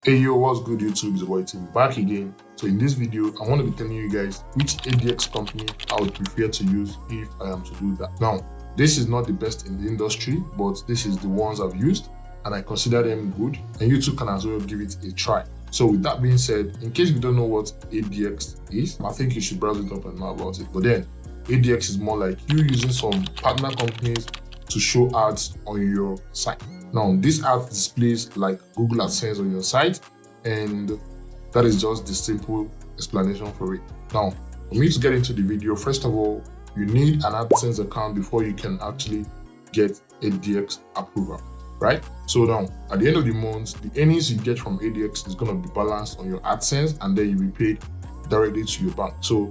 Hey yo, what's good YouTube? It's your boy Tim back again. So in this video, I want to be telling you guys which ADX company I would prefer to use if I am to do that. Now, this is not the best in the industry, but this is the ones I've used and I consider them good, and you too can as well give it a try. So with that being said, in case you don't know what ADX is, I think you should browse it up and know about it. But then ADX is more like you using some partner companies to show ads on your site. Now, this ad displays like Google AdSense on your site, and that is just the simple explanation for it. Now, for me to get into the video, first of all, you need an AdSense account before you can actually get ADX approval, right? So now, at the end of the month, the earnings you get from ADX is going to be balanced on your AdSense, and then you'll be paid directly to your bank. So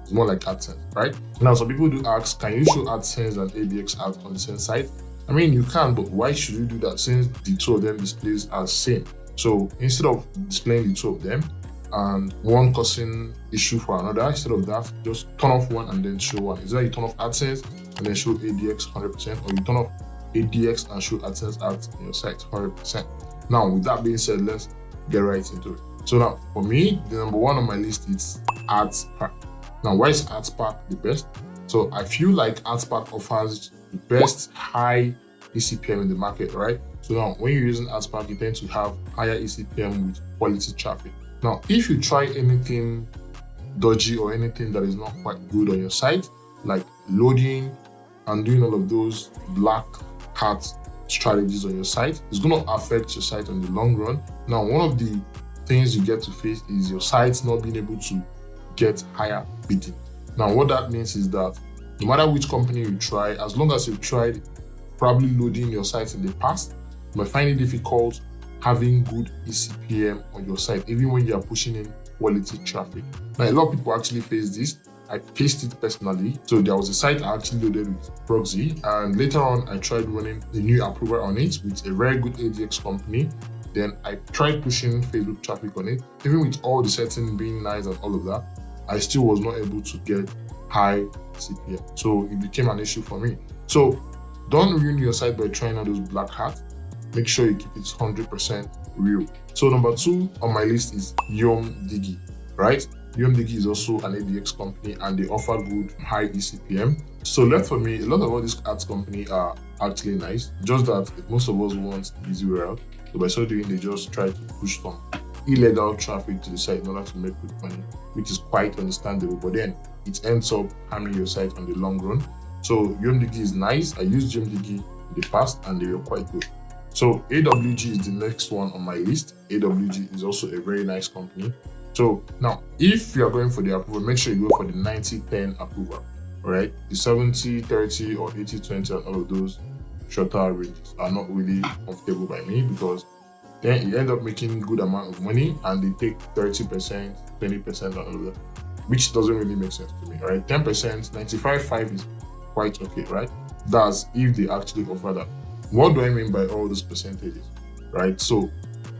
it's more like AdSense, right? Now, some people do ask, can you show AdSense and ADX ads on the same site? I mean, you can, but why should you do that since the two of them displays as same? So instead of displaying the two of them and one causing issue for another, instead of that, just turn off one and then show one. Is that you turn off AdSense and then show ADX 100%, or you turn off ADX and show AdSense ads on your site 100%. Now, with that being said, let's get right into it. So now, for me, the number one on my list is AdsPack. Now, why is AdsPack the best? So I feel like AdsPack offers the best high ECPM in the market, right? So now when you're using AdsPack, you tend to have higher ECPM with quality traffic. Now, if you try anything dodgy or anything that is not quite good on your site, like loading and doing all of those black hat strategies on your site, it's going to affect your site on the long run. Now, one of the things you get to face is your site not being able to get higher bidding. Now, what that means is that no matter which company you try, as long as you've tried probably loading your site in the past, you might find it difficult having good ECPM on your site, even when you are pushing in quality traffic. Now, a lot of people actually face this. I faced it personally. So there was a site I actually loaded with Proxy, and later on, I tried running a new approval on it with a very good ADX company. Then I tried pushing Facebook traffic on it. Even with all the settings being nice and all of that, I still was not able to get high CPM. So it became an issue for me. So don't ruin your site by trying out those black hats. Make sure you keep it 100% real. So number two on my list is YomDigi, right? YomDigi is also an ADX company and they offer good high ECPM. So left for me, a lot of all these ads companies are actually nice, just that most of us want the easy way out. So by so doing, they just try to push some illegal traffic to the site in order to make good money, which is quite understandable, but then it ends up harming your site on the long run. So YomDigi is nice. I used YomDigi in the past and they were quite good. So AWG is the next one on my list. AWG is also a very nice company. So now, if you are going for the approval, make sure you go for the 90-10 approval, all right? The 70-30 or 80-20 and all of those shorter ranges are not really comfortable by me, because then you end up making good amount of money and they take 30%, 20% and all of that, which doesn't really make sense to me, right? 10%, 95.5 is quite okay, right? That's if they actually offer that. What do I mean by all those percentages, right? So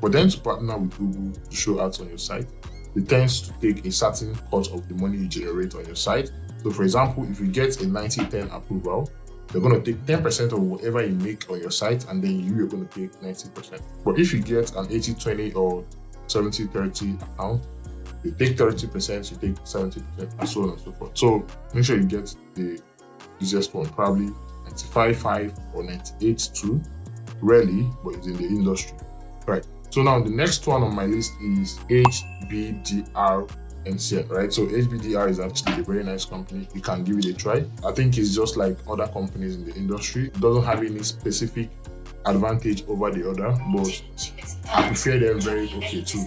for them to partner with Google to show ads on your site, they tend to take a certain cut of the money you generate on your site. So for example, if you get a 90-10 approval, they're going to take 10% of whatever you make on your site, and then you're going to take 90%. But if you get an 80-20 or 70-30 account, you take 30%, you take 70%, and so on and so forth. So make sure you get the easiest one, probably 95.5 or 98.2. Rarely, but it's in the industry, right? So now the next one on my list is HBDR NCN, right? So HBDR is actually a very nice company. You can give it a try. I think it's just like other companies in the industry. It doesn't have any specific advantage over the other, but I prefer them very okay too.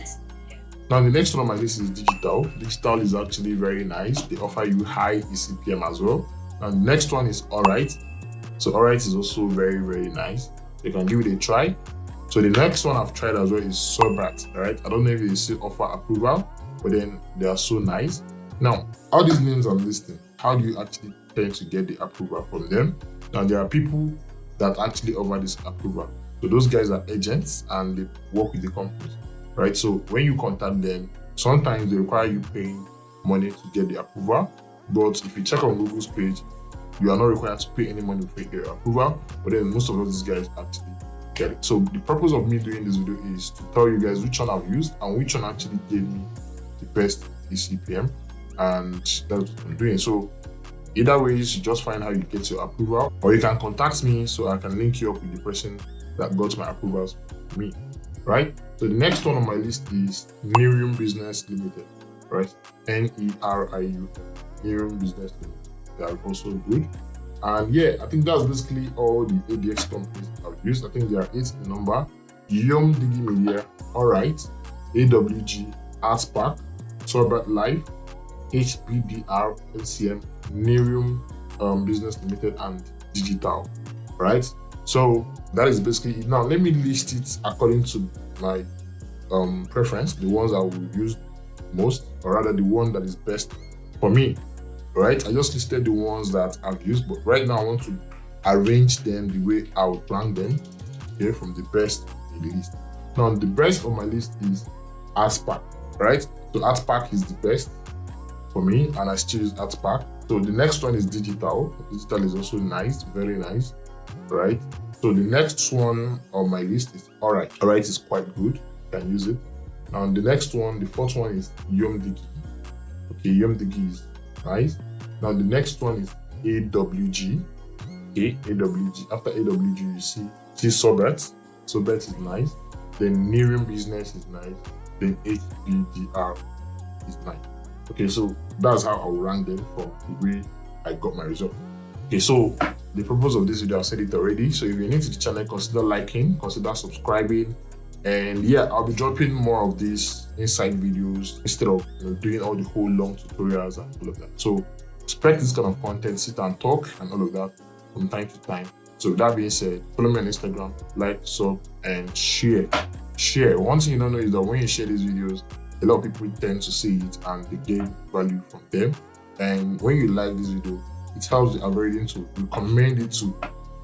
Now the next one on my list is Digital. Digital is actually very nice. They offer you high ECPM as well. And the next one is Alright. So Alright is also very, very nice. You can give it a try. So the next one I've tried as well is Sobrat, right? I don't know if they still offer approval, but then they are so nice. Now, all these names I'm listing, how do you actually tend to get the approval from them? Now, there are people that actually offer this approval. So those guys are agents and they work with the companies, right? So when you contact them, sometimes they require you paying money to get the approval. But if you check on Google's page, you are not required to pay any money to get your approval. But then most of these guys actually Get it? So the purpose of me doing this video is to tell you guys which one I've used and which one actually gave me the best CPM, and that's what I'm doing. So either way, you should just find how you get your approval, or you can contact me so I can link you up with the person that got my approvals for me, right? So the next one on my list is Nerium Business Limited, right? Nerium, Nerium Business Limited. They are also good. And yeah, I think that's basically all the ADX companies I've used. I think there are 8 in number. Yum Digi Media, Alright, AWG, Artspark, Sorbet Life, HBDR, NCM, Nerium Business Limited, and Digital, right? So that is basically it. Now let me list it according to my preference, the ones I will use most, or rather the one that is best for me, right? I just listed the ones that I've used, but right now I want to arrange them the way I would rank them, okay, from the best to the least. Now the best on my list is Artspark, right? So Artspark is the best for me, and I still use Artspark. So the next one is Digital. Digital is also nice, very nice, right? So the next one on my list is Alright. Alright is quite good, you can use it. Now the next one, the fourth one is Yum Digi. Okay, Yum Digi is nice. Now the next one is AWG. Okay, AWG. After AWG, you see Sorbet. Sorbet is nice. Then Nerium Business is nice. Then HBDR is nice. Okay, so that's how I'll rank them from the way I got my result. Okay, so the purpose of this video, I've said it already. So if you're new to the channel, consider liking, consider subscribing, and yeah, I'll be dropping more of these insight videos instead of doing all the whole long tutorials and all of that. So expect this kind of content, sit and talk and all of that from time to time. So with that being said, follow me on Instagram, like, sub, and share. One thing you don't know is that when you share these videos, a lot of people tend to see it and they gain value from them. And when you like this video, it helps the algorithm to recommend it to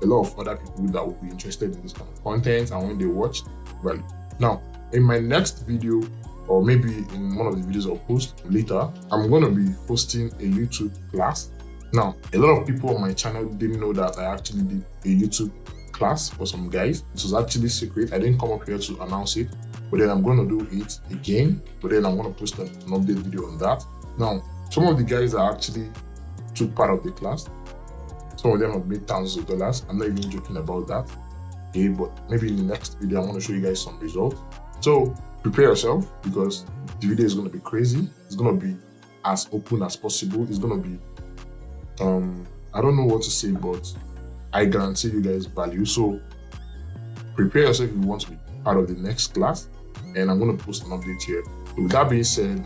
a lot of other people that will be interested in this kind of content, and when they watch, value. Now, in my next video, or maybe in one of the videos I'll post later, I'm going to be hosting a YouTube class. Now, a lot of people on my channel didn't know that I actually did a YouTube class for some guys. It was actually secret. I didn't come up here to announce it, but then I'm going to do it again. But then I'm going to post an update video on that. Now, some of the guys that actually took part of the class, some of them have made thousands of dollars. I'm not even joking about that. Okay, but maybe in the next video, I want to show you guys some results. So prepare yourself, because the video is going to be crazy. It's going to be as open as possible. It's going to be, I don't know what to say, but I guarantee you guys value. So prepare yourself if you want to be part of the next class, and I'm going to post an update here. So with that being said,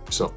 so